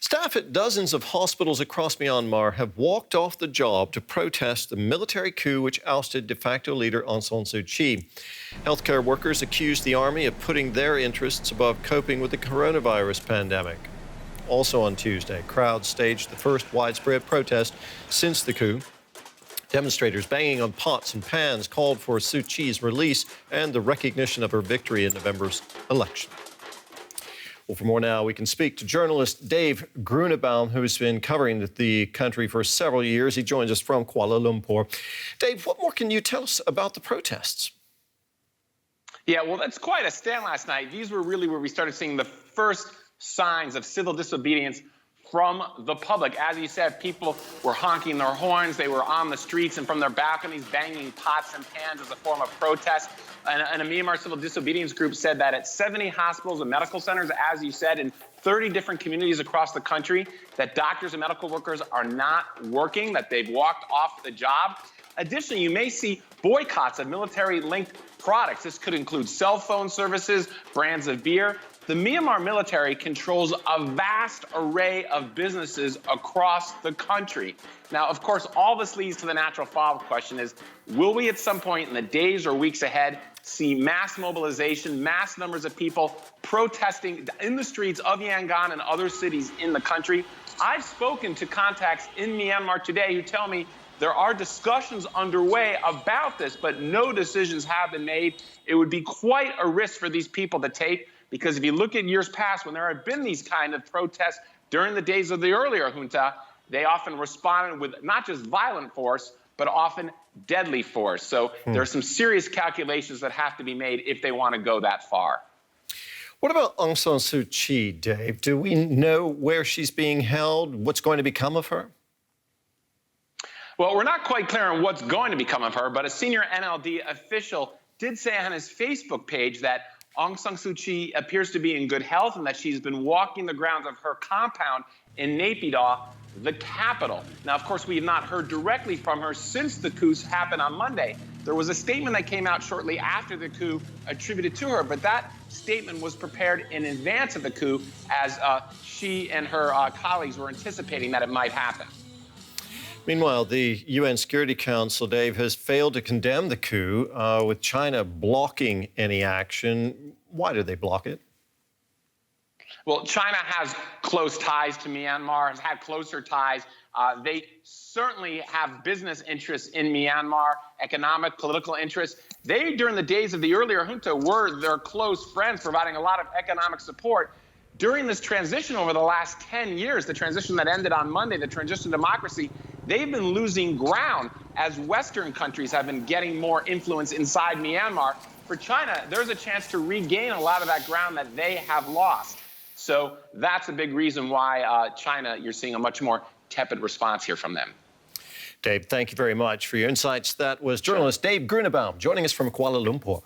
Staff at dozens of hospitals across Myanmar have walked off the job to protest the military coup which ousted de facto leader Aung San Suu Kyi. Healthcare workers accused the army of putting their interests above coping with the coronavirus pandemic. Also on Tuesday, crowds staged the first widespread protest since the coup. Demonstrators banging on pots and pans called for Suu Kyi's release and the recognition of her victory in November's election. Well, for more now, we can speak to journalist Dave Grunebaum, who's been covering the country for several years. He joins us from Kuala Lumpur. Dave, what more can you tell us about the protests? Yeah, well, that's quite a stand last night. These were really where we started seeing the first signs of civil disobedience from the public. As you said, people were honking their horns. They were on the streets and from their balconies banging pots and pans as a form of protest. And a Myanmar civil disobedience group said that at 70 hospitals and medical centers, as you said, in 30 different communities across the country, that doctors and medical workers are not working, that they've walked off the job. Additionally, you may see boycotts of military-linked products. This could include cell phone services, brands of beer. The Myanmar military controls a vast array of businesses across the country. Now, of course, all this leads to the natural follow-up question is, will we at some point in the days or weeks ahead see mass mobilization, mass numbers of people protesting in the streets of Yangon and other cities in the country? I've spoken to contacts in Myanmar today who tell me there are discussions underway about this, but no decisions have been made. It would be quite a risk for these people to take, because if you look at years past when there have been these kind of protests during the days of the earlier junta, they often responded with not just violent force, but often deadly force. So there are some serious calculations that have to be made if they want to go that far. What about Aung San Suu Kyi, Dave? Do we know where she's being held? What's going to become of her? Well, we're not quite clear on what's going to become of her, but a senior NLD official did say on his Facebook page that Aung San Suu Kyi appears to be in good health and that she's been walking the grounds of her compound in Naypyidaw, the capital. Now, of course, we have not heard directly from her since the coup happened on Monday. There was a statement that came out shortly after the coup attributed to her, but that statement was prepared in advance of the coup as she and her colleagues were anticipating that it might happen. Meanwhile, the UN Security Council, Dave, has failed to condemn the coup, with China blocking any action. Why did they block it? Well, China has close ties to Myanmar, has had closer ties. They certainly have business interests in Myanmar, economic, political interests. They, during the days of the earlier junta, were their close friends, providing a lot of economic support. During this transition over the last 10 years, the transition that ended on Monday, the transition to democracy, they've been losing ground as Western countries have been getting more influence inside Myanmar. For China, there's a chance to regain a lot of that ground that they have lost. So that's a big reason why China, you're seeing a much more tepid response here from them. Dave, thank you very much for your insights. That was journalist Dave Grunebaum joining us from Kuala Lumpur.